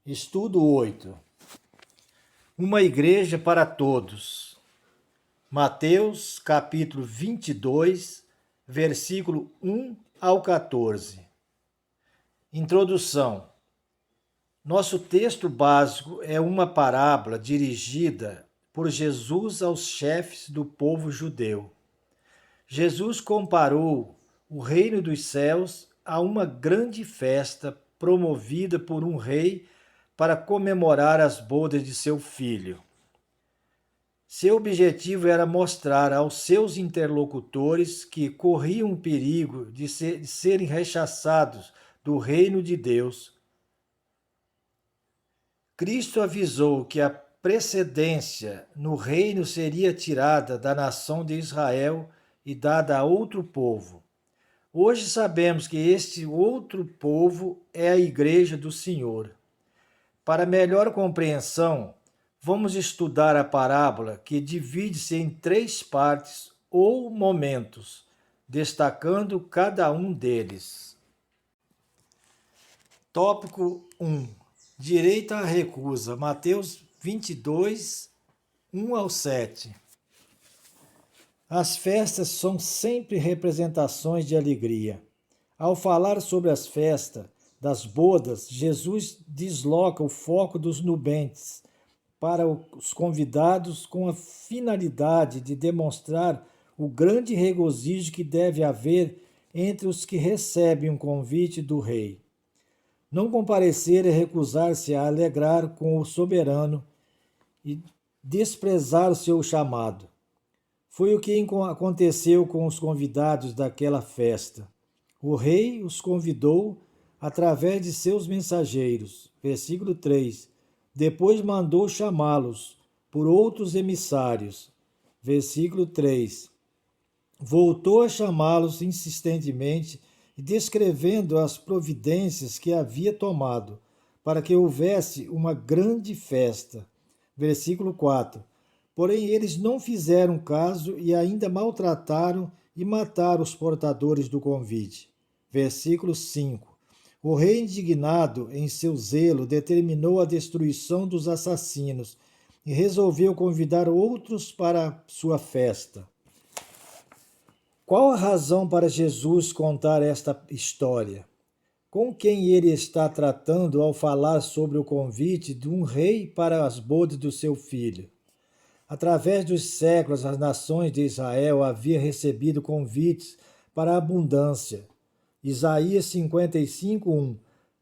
Estudo 8. Uma igreja para todos. Mateus, capítulo 22, versículo 1 ao 14. Introdução. Nosso texto básico é uma parábola dirigida por Jesus aos chefes do povo judeu. Jesus comparou o reino dos céus a uma grande festa promovida por um rei para comemorar as bodas de seu filho. Seu objetivo era mostrar aos seus interlocutores que corriam o perigo de serem rechaçados do reino de Deus. Cristo avisou que a precedência no reino seria tirada da nação de Israel e dada a outro povo. Hoje sabemos que este outro povo é a Igreja do Senhor. Para melhor compreensão, vamos estudar a parábola que divide-se em 3 partes ou momentos, destacando cada um deles. Tópico 1. Direito à recusa. Mateus 22, 1 ao 7. As festas são sempre representações de alegria. Ao falar sobre as festas das bodas, Jesus desloca o foco dos nubentes para os convidados com a finalidade de demonstrar o grande regozijo que deve haver entre os que recebem um convite do rei. Não comparecer é recusar-se a alegrar com o soberano e desprezar o seu chamado. Foi o que aconteceu com os convidados daquela festa. O rei os convidou através de seus mensageiros. Versículo 3. Depois mandou chamá-los por outros emissários. Versículo 3. Voltou a chamá-los insistentemente, descrevendo as providências que havia tomado, para que houvesse uma grande festa. Versículo 4. Porém, eles não fizeram caso e ainda maltrataram e mataram os portadores do convite. Versículo 5. O rei, indignado em seu zelo, determinou a destruição dos assassinos e resolveu convidar outros para sua festa. Qual a razão para Jesus contar esta história? Com quem ele está tratando ao falar sobre o convite de um rei para as bodas do seu filho? Através dos séculos, as nações de Israel haviam recebido convites para a abundância. Isaías 55, 1.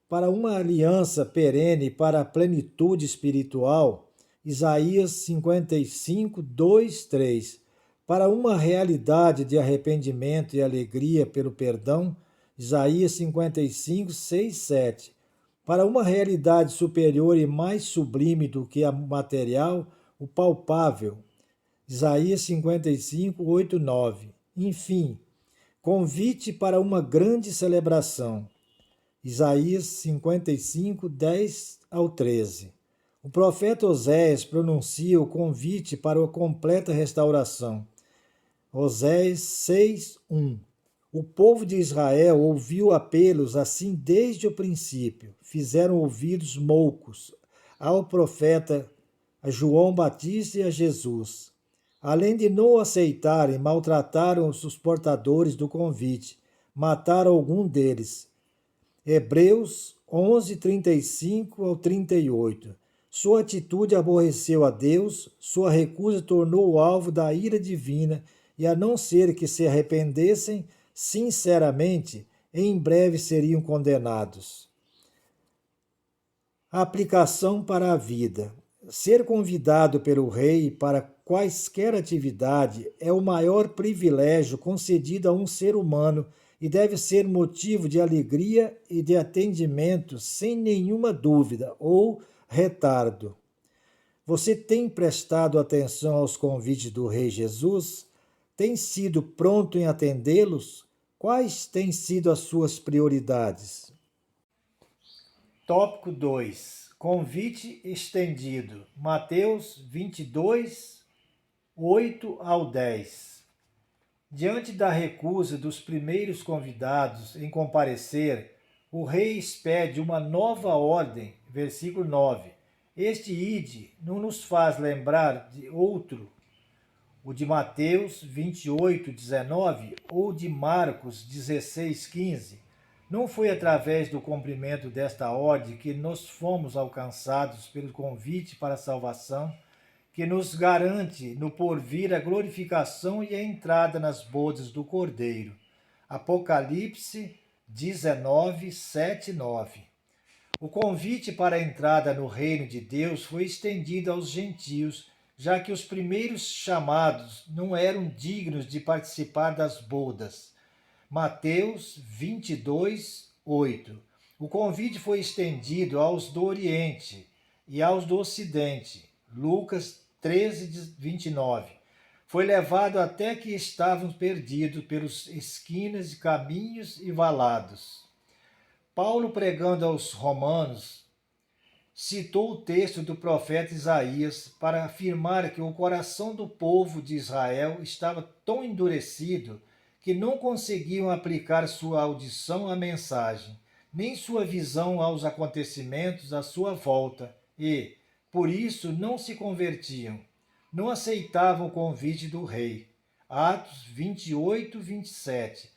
Para uma aliança perene para a plenitude espiritual. Isaías 55, 2, 3. Para uma realidade de arrependimento e alegria pelo perdão. Isaías 55, 6, 7. Para uma realidade superior e mais sublime do que a material, o palpável. Isaías 55, 8, 9. Enfim, convite para uma grande celebração. Isaías 55, 10 ao 13. O profeta Oséias pronuncia o convite para a completa restauração. Oséias 6, 1. O povo de Israel ouviu apelos assim desde o princípio. Fizeram ouvidos moucos ao profeta, a João Batista e a Jesus. Além de não o aceitarem, maltrataram os portadores do convite, mataram algum deles. Hebreus 11, 35 ao 38. Sua atitude aborreceu a Deus, sua recusa tornou o alvo da ira divina, e a não ser que se arrependessem sinceramente, em breve seriam condenados. Aplicação para a vida. Ser convidado pelo rei para quaisquer atividade é o maior privilégio concedido a um ser humano e deve ser motivo de alegria e de atendimento sem nenhuma dúvida ou retardo. Você tem prestado atenção aos convites do Rei Jesus? Tem sido pronto em atendê-los? Quais têm sido as suas prioridades? Tópico 2. Convite estendido. Mateus 22, 8 ao 10. Diante da recusa dos primeiros convidados em comparecer, o rei expede uma nova ordem versículo 9. Este ide não nos faz lembrar de outro, o de Mateus 28, 19 ou de Marcos 16, 15. Não foi através do cumprimento desta ordem que nós fomos alcançados pelo convite para a salvação, que nos garante no porvir a glorificação e a entrada nas bodas do Cordeiro. Apocalipse 19, 7, 9. O convite para a entrada no reino de Deus foi estendido aos gentios, já que os primeiros chamados não eram dignos de participar das bodas. Mateus 22, 8. O convite foi estendido aos do Oriente e aos do Ocidente. Lucas 13, 29. Foi levado até que estavam perdidos pelos esquinas de caminhos e valados. Paulo, pregando aos romanos, citou o texto do profeta Isaías para afirmar que o coração do povo de Israel estava tão endurecido que não conseguiam aplicar sua audição à mensagem, nem sua visão aos acontecimentos à sua volta e, por isso, não se convertiam. Não aceitavam o convite do rei. Atos 28, 27.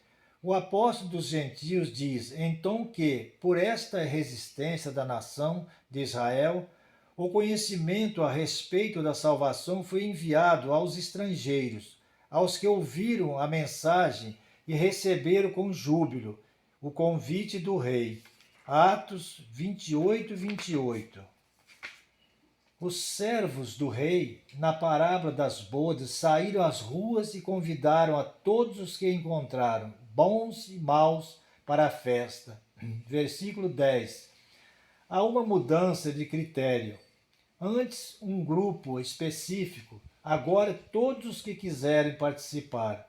O apóstolo dos gentios diz, então, que, por esta resistência da nação de Israel, o conhecimento a respeito da salvação foi enviado aos estrangeiros, aos que ouviram a mensagem e receberam com júbilo o convite do rei. Atos 28, 28. Os servos do rei, na parábola das bodas, saíram às ruas e convidaram a todos os que encontraram, bons e maus, para a festa. Versículo 10. Há uma mudança de critério. Antes, um grupo específico, agora todos os que quiserem participar.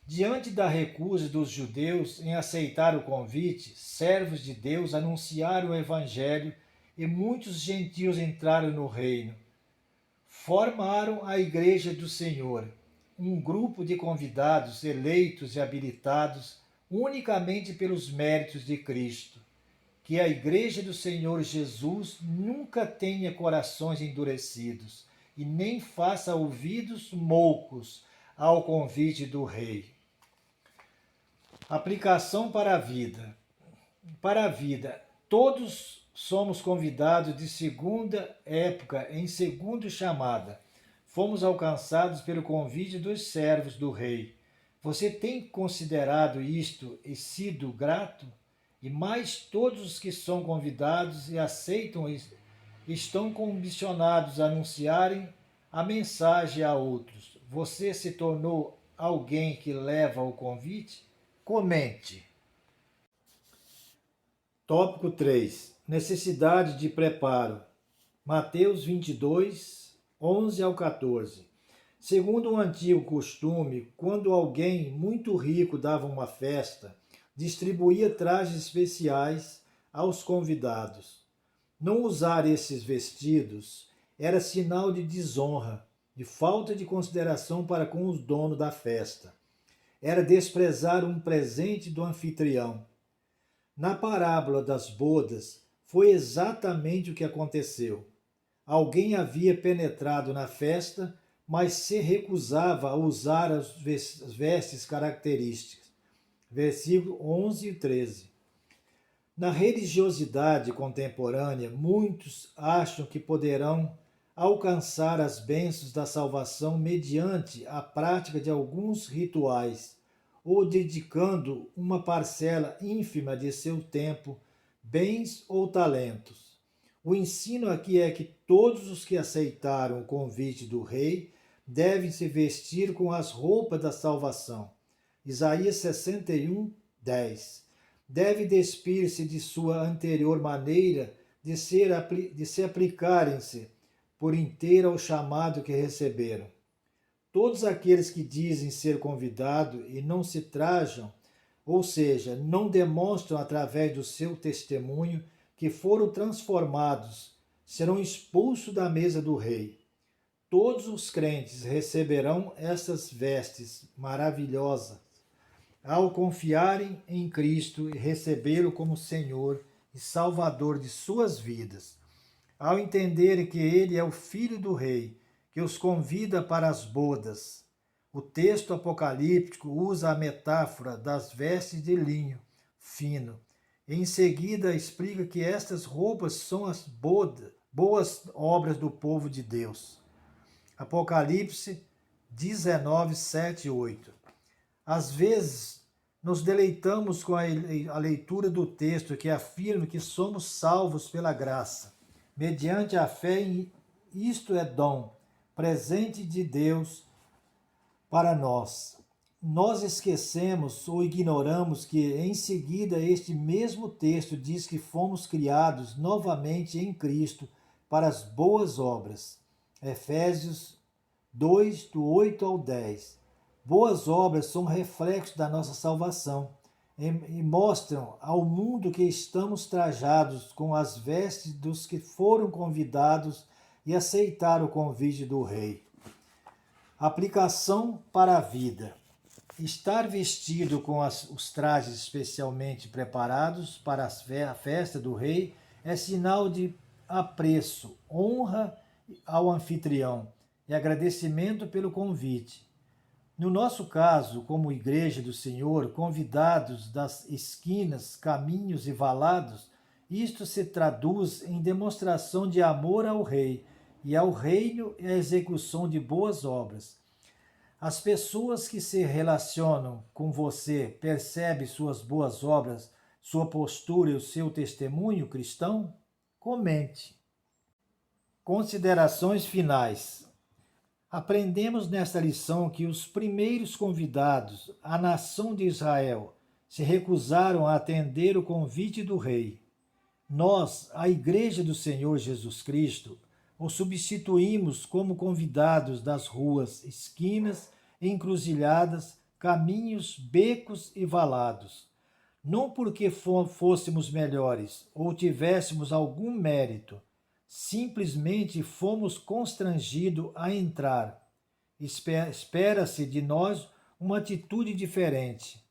Diante da recusa dos judeus em aceitar o convite, servos de Deus anunciaram o evangelho e muitos gentios entraram no reino. Formaram a Igreja do Senhor, um grupo de convidados eleitos e habilitados unicamente pelos méritos de Cristo. Que a Igreja do Senhor Jesus nunca tenha corações endurecidos e nem faça ouvidos moucos ao convite do Rei. Aplicação para a vida. Para a vida, todos somos convidados de segunda época, em segunda chamada. Fomos alcançados pelo convite dos servos do rei. Você tem considerado isto e sido grato? E mais todos os que são convidados e aceitam estão comissionados a anunciarem a mensagem a outros. Você se tornou alguém que leva o convite? Comente. Tópico 3. Necessidade de preparo. Mateus 22, 11 ao 14. Segundo um antigo costume, quando alguém muito rico dava uma festa, distribuía trajes especiais aos convidados. Não usar esses vestidos era sinal de desonra, de falta de consideração para com o dono da festa. Era desprezar um presente do anfitrião. Na parábola das bodas, foi exatamente o que aconteceu. Alguém havia penetrado na festa, mas se recusava a usar as vestes características. Versículo 11 e 13. Na religiosidade contemporânea, muitos acham que poderão alcançar as bênçãos da salvação mediante a prática de alguns rituais, ou dedicando uma parcela ínfima de seu tempo, bens ou talentos. O ensino aqui é que todos os que aceitaram o convite do rei devem se vestir com as roupas da salvação. Isaías 61, 10. Deve despir-se de sua anterior maneira de se aplicarem-se por inteiro ao chamado que receberam. Todos aqueles que dizem ser convidados e não se trajam, ou seja, não demonstram através do seu testemunho que foram transformados, serão expulsos da mesa do rei. Todos os crentes receberão essas vestes maravilhosas ao confiarem em Cristo e recebê-lo como Senhor e Salvador de suas vidas. Ao entenderem que ele é o Filho do Rei, que os convida para as bodas, o texto apocalíptico usa a metáfora das vestes de linho fino. Em seguida, explica que estas roupas são as boas obras do povo de Deus. Apocalipse 19, 7 e 8. Às vezes, nos deleitamos com a leitura do texto que afirma que somos salvos pela graça, mediante a fé em isto é dom, presente de Deus para nós. Nós esquecemos ou ignoramos que, em seguida, este mesmo texto diz que fomos criados novamente em Cristo para as boas obras. Efésios 2, do 8 ao 10. Boas obras são reflexos da nossa salvação e mostram ao mundo que estamos trajados com as vestes dos que foram convidados e aceitaram o convite do Rei. Aplicação para a vida. Estar vestido com os trajes especialmente preparados para a festa do Rei é sinal de apreço, honra ao anfitrião e agradecimento pelo convite. No nosso caso, como Igreja do Senhor, convidados das esquinas, caminhos e valados, isto se traduz em demonstração de amor ao Rei e ao reino e à execução de boas obras. As pessoas que se relacionam com você percebem suas boas obras, sua postura e o seu testemunho cristão? Comente. Considerações finais. Aprendemos nesta lição que os primeiros convidados, a nação de Israel, se recusaram a atender o convite do Rei. Nós, a Igreja do Senhor Jesus Cristo, o substituímos como convidados das ruas, esquinas, encruzilhadas, caminhos, becos e valados. Não porque fôssemos melhores ou tivéssemos algum mérito, simplesmente fomos constrangidos a entrar. Espera-se de nós uma atitude diferente.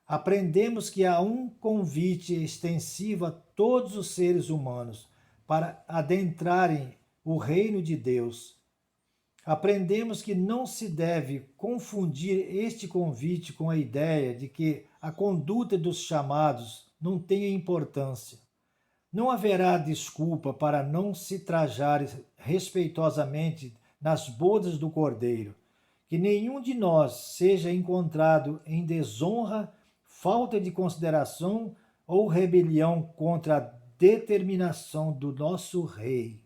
Aprendemos que há um convite extensivo a todos os seres humanos para adentrarem o reino de Deus. Aprendemos que não se deve confundir este convite com a ideia de que a conduta dos chamados não tenha importância. Não haverá desculpa para não se trajar respeitosamente nas bodas do Cordeiro. Que nenhum de nós seja encontrado em desonra, falta de consideração ou rebelião contra a determinação do nosso Rei.